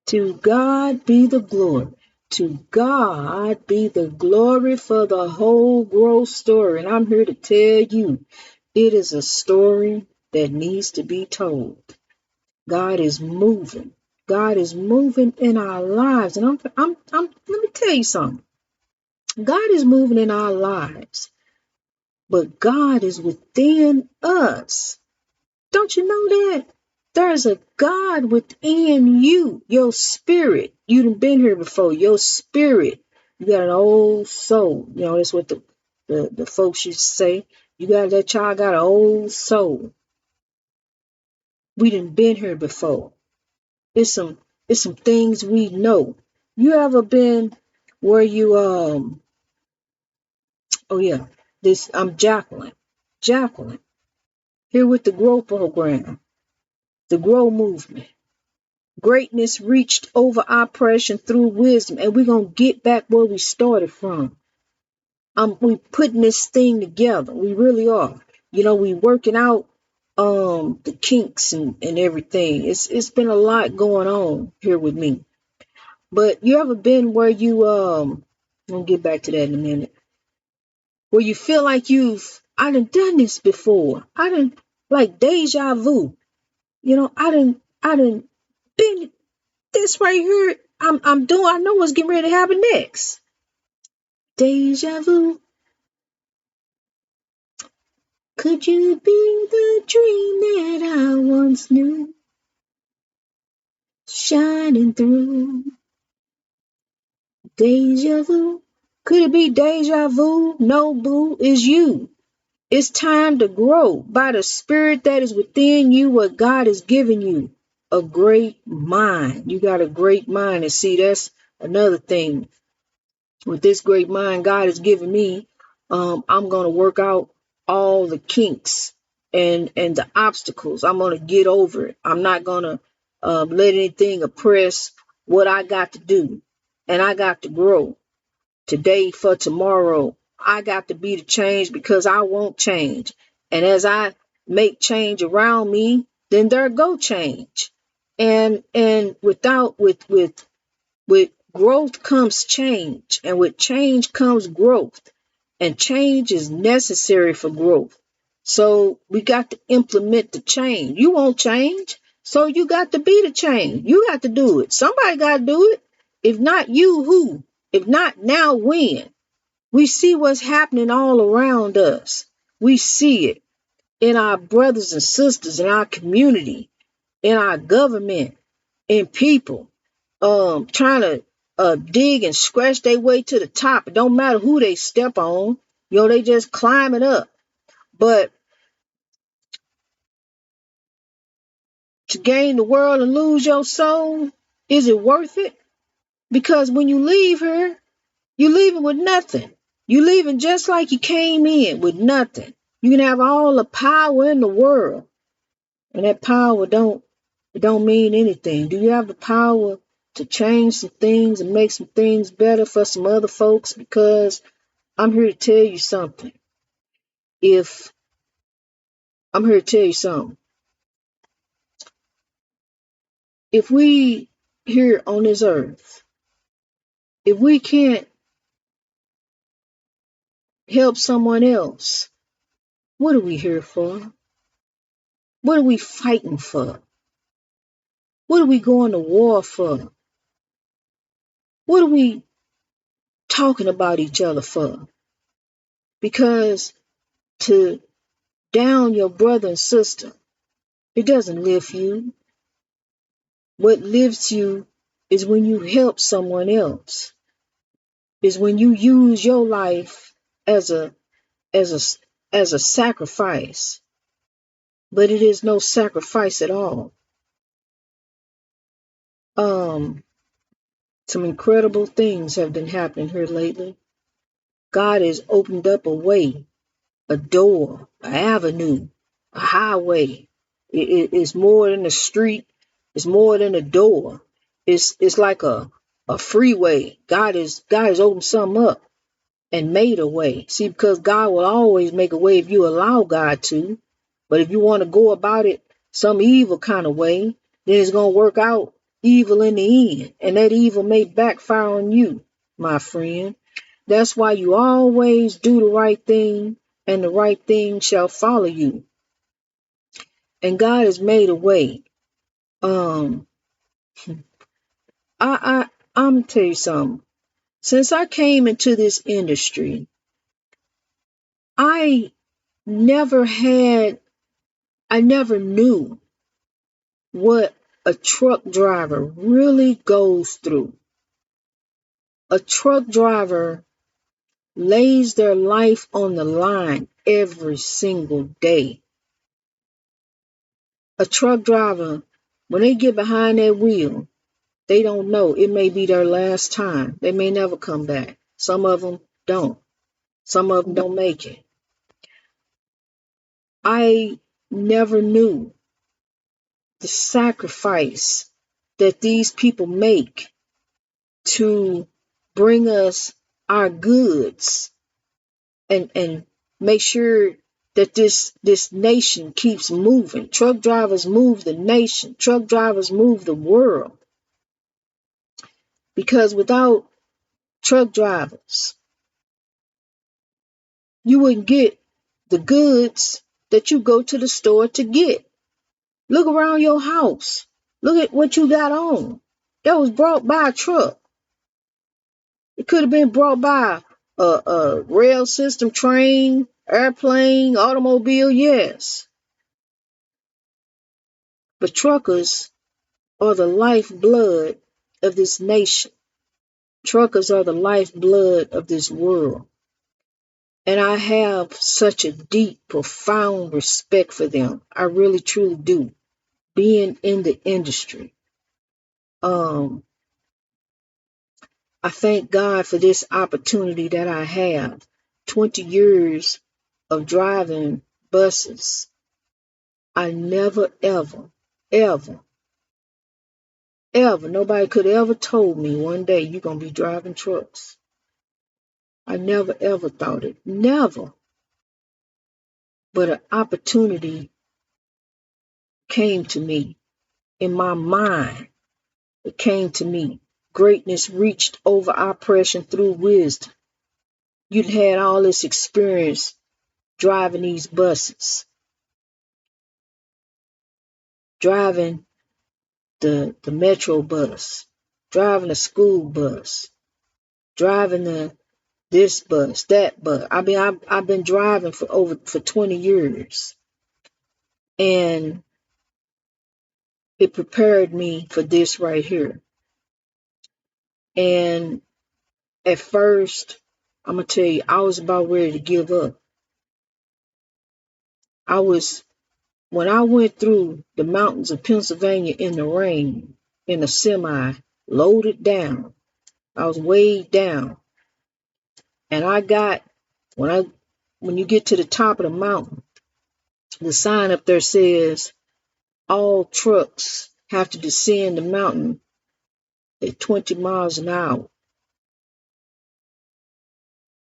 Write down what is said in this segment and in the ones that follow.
To God be the glory. To God be the glory for the whole growth story. And I'm here to tell you, it is a story that needs to be told. God is moving. God is moving in our lives. And let me tell you something. God is moving in our lives, but God is within us. Don't you know that? There's a God within you, your spirit. You done been here before, your spirit. You got an old soul. You know, that's what the folks used to say. That child got an old soul. We done been here before. It's some things we know. You ever been where you oh yeah, I'm Jacqueline. Jacqueline, here with the Grow Program, the Grow Movement. Greatness reached over oppression through wisdom, and we're gonna get back where we started from. We putting this thing together. We really are. You know, we working out the kinks and everything. It's been a lot going on here with me. But you ever been where you I'll get back to that in a minute. Where you feel like I done this before. I done like deja vu. You know, I done been this right here. I know what's getting ready to happen next. Deja vu. Could you be the dream that I once knew? Shining through. Deja vu. Could it be deja vu? No, boo, it's you. It's time to grow by the spirit that is within you, what God has given you. A great mind. You got a great mind. And see, that's another thing. With this great mind God has given me, I'm going to work out all the kinks and the obstacles. I'm going to get over it. I'm not going to let anything oppress what I got to do. And I got to grow today for tomorrow. I got to be the change because I won't change. And as I make change around me, then there go change. And with growth comes change, and with change comes growth, and change is necessary for growth. So we got to implement the change. You won't change, so you got to be the change. You got to do it. Somebody got to do it. If not you, who? If not now, when? We see what's happening all around us. We see it in our brothers and sisters, in our community, in our government, in people trying to dig and scratch their way to the top. It don't matter who they step on. You know, they just climb it up. But to gain the world and lose your soul, is it worth it? Because when you leave here, you're leaving with nothing. You're leaving just like you came in, with nothing. You can have all the power in the world, and that power don't mean anything. Do you have the power to change some things and make some things better for some other folks? Because I'm here to tell you something. If I'm here to tell you something, if we here on this earth, if we can't help someone else, what are we here for? What are we fighting for? What are we going to war for? What are we talking about each other for? Because to down your brother and sister, it doesn't lift you. What lifts you is when you help someone else, is when you use your life as a as a sacrifice. But it is no sacrifice at all. Some incredible things have been happening here lately. God has opened up a way, a door, an avenue, a highway. It's more than a street. It's more than a door. It's like a freeway. God has opened something up and made a way. See, because God will always make a way if you allow God to. But if you want to go about it some evil kind of way, then it's going to work out evil in the end, and that evil may backfire on you, my friend. That's why you always do the right thing, and the right thing shall follow you. And God has made a way. Um, I'm gonna tell you something. Since I came into this industry, I never had, I never knew what a truck driver really goes through. A truck driver lays their life on the line every single day. A truck driver, when they get behind that wheel, they don't know. It may be their last time. They may never come back. Some of them don't. Some of them don't make it. I never knew the sacrifice that these people make to bring us our goods and make sure that this nation keeps moving. Truck drivers move the nation. Truck drivers move the world. Because without truck drivers, you wouldn't get the goods that you go to the store to get. Look around your house. Look at what you got on. That was brought by a truck. It could have been brought by a rail system, train, airplane, automobile, yes. But truckers are the lifeblood of this nation. Truckers are the lifeblood of this world. And I have such a deep, profound respect for them. I really, truly do. Being in the industry. I thank God for this opportunity that I have. 20 years of driving buses. I never, ever, ever, ever, nobody could ever told me one day you're going to be driving trucks. I never, ever thought it. Never. But an opportunity came to me in my mind. It came to me. Greatness reached over oppression through wisdom. You'd had all this experience driving these buses, driving the metro bus, driving the school bus, driving this bus, that bus. I mean, I've been driving for 20 years, and it prepared me for this right here. And at first, I'm gonna tell you, I was about ready to give up. When I went through the mountains of Pennsylvania in the rain, in a semi, loaded down. I was weighed down. And when you get to the top of the mountain, the sign up there says all trucks have to descend the mountain at 20 miles an hour.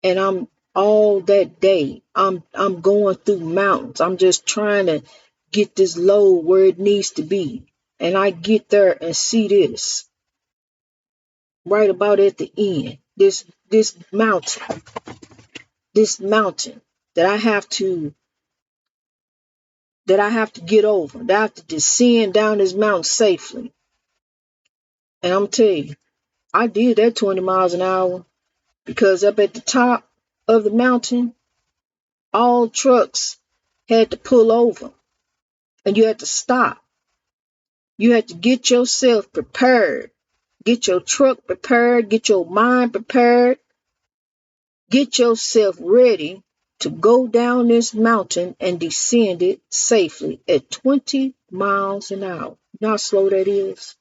And I'm all that day, I'm going through mountains. I'm just trying to get this load where it needs to be. And I get there and see this right about at the end. This mountain that I have to get over, that I have to descend down this mountain safely. And I'm telling you, I did that 20 miles an hour because up at the top of the mountain, all trucks had to pull over and you had to stop. You had to get yourself prepared, get your truck prepared, get your mind prepared, get yourself ready to go down this mountain and descend it safely at 20 miles an hour. You know how slow that is?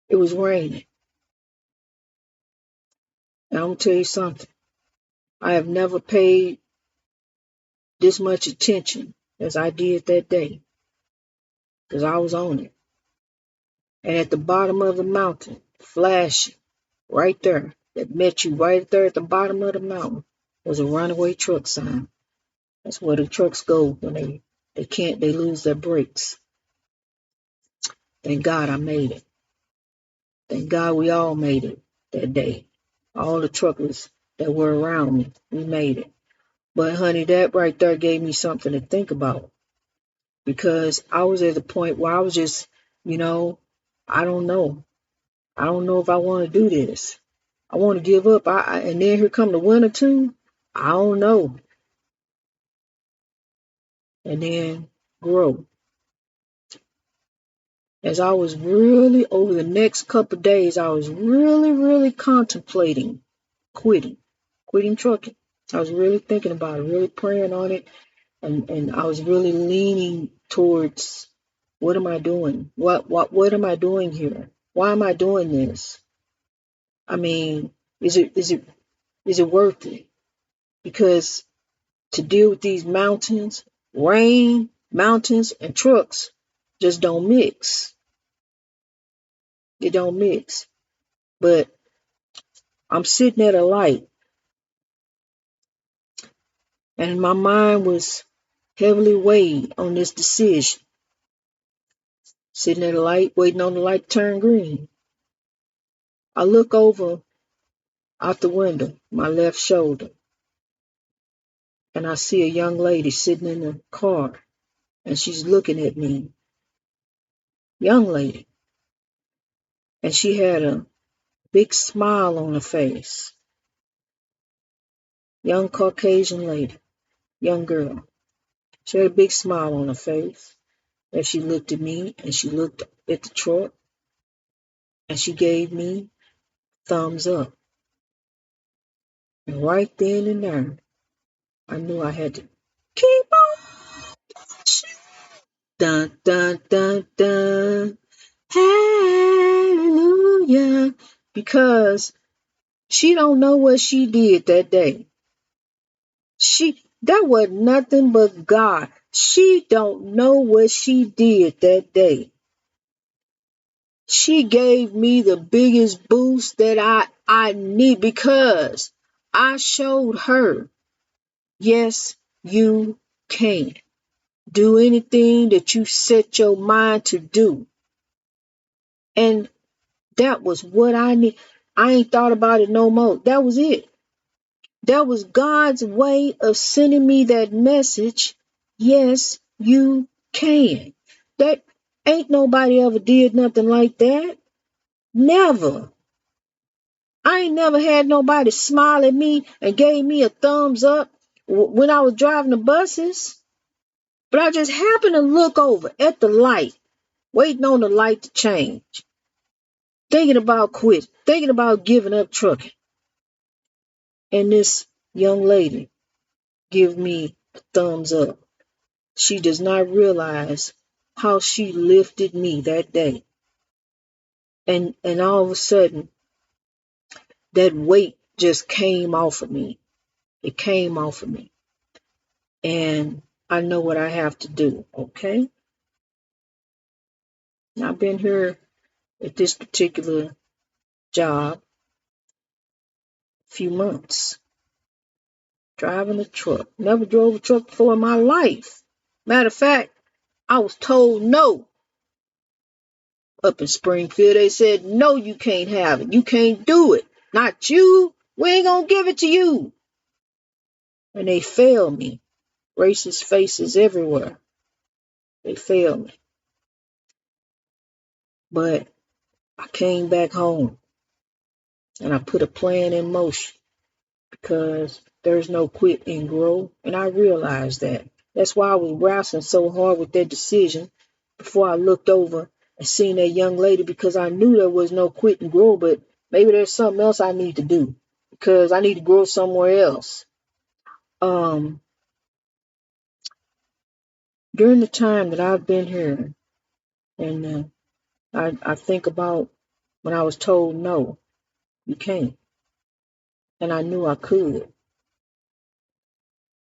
It was raining. And I'm going to tell you something. I have never paid this much attention as I did that day because I was on it. And at the bottom of the mountain, flashing right there, that met you right there at the bottom of the mountain, was a runaway truck sign. That's where the trucks go when they lose their brakes. Thank God I made it. Thank God we all made it that day. All the truckers that were around me, we made it. But honey, that right there gave me something to think about, because I was at the point where I was just, you know, I don't know. I don't know if I want to do this. I want to give up. And then here come the winter too. I don't know. And then grow. As I was really, over the next couple of days, I was really, really contemplating quitting trucking. I was really thinking about it, really praying on it, and I was really leaning towards, what am I doing? What am I doing here? Why am I doing this? I mean, is it worth it? Because to deal with these mountains, rain, mountains, and trucks just don't mix. They don't mix. But I'm sitting at a light, and my mind was heavily weighed on this decision. Sitting at a light, waiting on the light to turn green. I look over out the window, my left shoulder, and I see a young lady sitting in the car, and she's looking at me. Young lady. And she had a big smile on her face. Young Caucasian lady, young girl. She had a big smile on her face as she looked at me, and she looked at the truck, and she gave me thumbs up. And right then and there, I knew I had to keep on pushing. Dun, dun, dun, dun. Hallelujah. Because she don't know what she did that day. That was nothing but God. She don't know what she did that day. She gave me the biggest boost that I need, because I showed her, yes, you can do anything that you set your mind to do. And that was what I need. I ain't thought about it no more. That was it. That was God's way of sending me that message. Yes, you can. That ain't nobody ever did nothing like that. Never. I ain't never had nobody smile at me and gave me a thumbs up when I was driving the buses. But I just happened to look over at the light, waiting on the light to change, thinking about quit, thinking about giving up trucking. And this young lady give me a thumbs up. She does not realize how she lifted me that day. And all of a sudden, that weight just came off of me. It came off of me. And I know what I have to do, okay? Now, I've been here at this particular job a few months, driving a truck. Never drove a truck before in my life. Matter of fact, I was told no. Up in Springfield, they said, no, you can't have it. You can't do it. Not you. We ain't gonna give it to you. And they failed me. Racist faces everywhere. They failed me. But I came back home and I put a plan in motion, because there's no quit and grow. And I realized that. That's why I was wrestling so hard with that decision before I looked over and seen that young lady, because I knew there was no quit and grow, but maybe there's something else I need to do, because I need to grow somewhere else. During the time that I've been here, and I think about when I was told no, you can't, and I knew I could.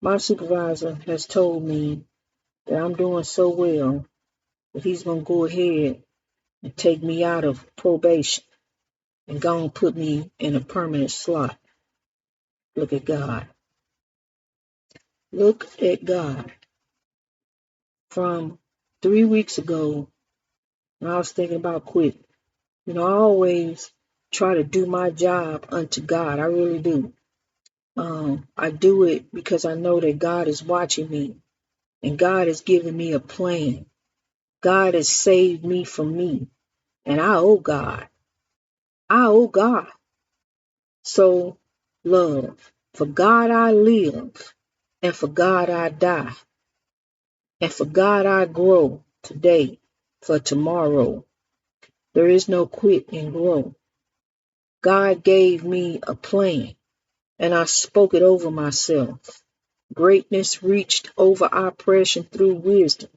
My supervisor has told me that I'm doing so well that he's going to go ahead and take me out of probation and go and put me in a permanent slot. Look at God. Look at God. From 3 weeks ago And I was thinking about quitting. I always try to do my job unto God. I really do. I do it because I know that God is watching me and God has given me a plan. God has saved me from me and I owe God. I owe God. So, love. For God I live and for God I die and for God I grow today for tomorrow. There is no quit and grow. God gave me a plan and I spoke it over myself. Greatness reached over oppression through wisdom.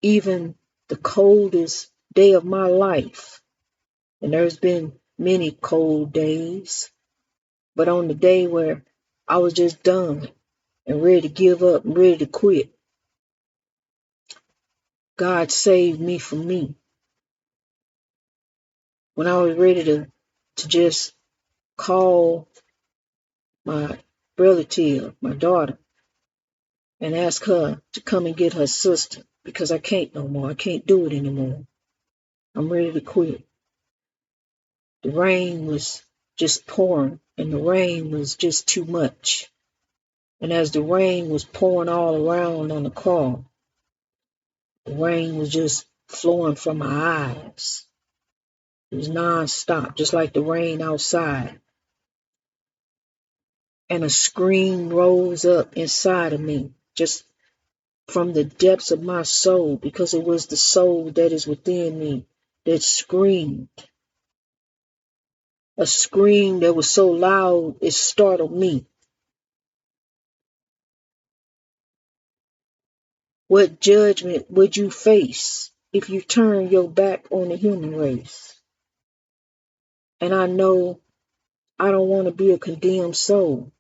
Even the coldest day of my life, and there's been many cold days, but on the day where I was just done and ready to give up and ready to quit, God saved me from me. When I was ready to just call my relative, my daughter, and ask her to come and get her sister because I can't no more. I can't do it anymore. I'm ready to quit. The rain was just pouring and the rain was just too much. And as the rain was pouring all around on the car, the rain was just flowing from my eyes. It was nonstop, just like the rain outside. And a scream rose up inside of me, just from the depths of my soul, because it was the soul that is within me that screamed. A scream that was so loud it startled me. What judgment would you face if you turn your back on the human race? And I know I don't want to be a condemned soul.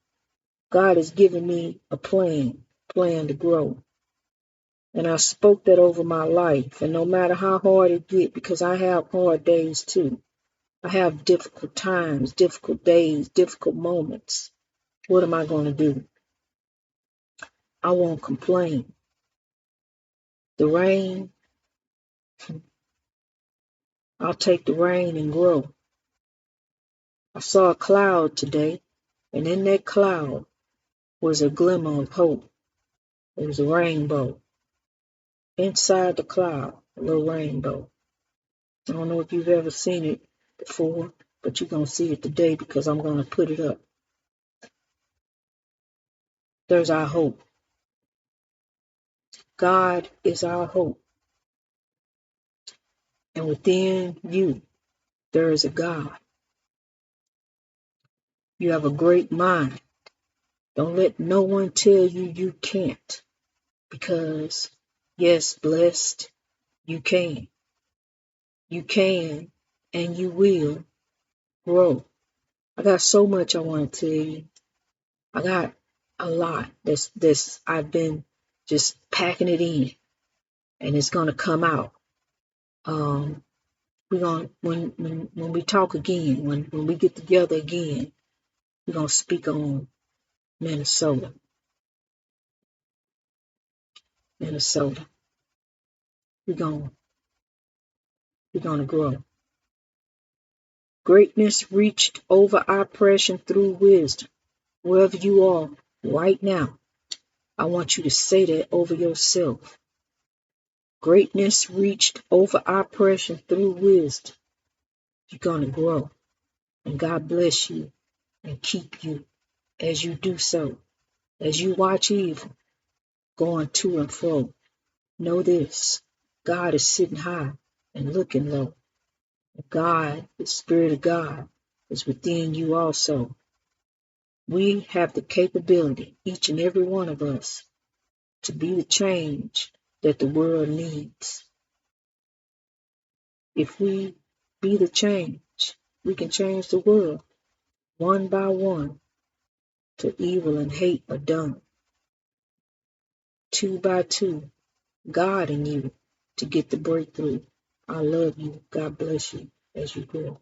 God has given me a plan to grow. And I spoke that over my life. And no matter how hard it gets, because I have hard days too. I have difficult times, difficult days, difficult moments. What am I going to do? I won't complain. The rain, I'll take the rain and grow. I saw a cloud today, and in that cloud was a glimmer of hope. It was a rainbow. Inside the cloud, a little rainbow. I don't know if you've ever seen it before, but you're going to see it today because I'm going to put it up. There's our hope. God is our hope. And within you, there is a God. You have a great mind. Don't let no one tell you you can't. Because, yes, blessed, you can. You can and you will grow. I got so much I want to tell you. I got a lot that's I've been just packing it in and it's gonna come out. We're gonna when we talk again, when we get together again, we're gonna speak on Minnesota. Minnesota. We're gonna grow. Greatness reached over oppression through wisdom. Wherever you are right now, I want you to say that over yourself. Greatness reached over oppression through wisdom. You're gonna grow. And God bless you and keep you as you do so. As you watch evil going to and fro, know this: God is sitting high and looking low. God, the Spirit of God, is within you also. We have the capability, each and every one of us, to be the change that the world needs. If we be the change, we can change the world one by one till evil and hate are done. Two by two, God in you to get the breakthrough. I love you. God bless you as you grow.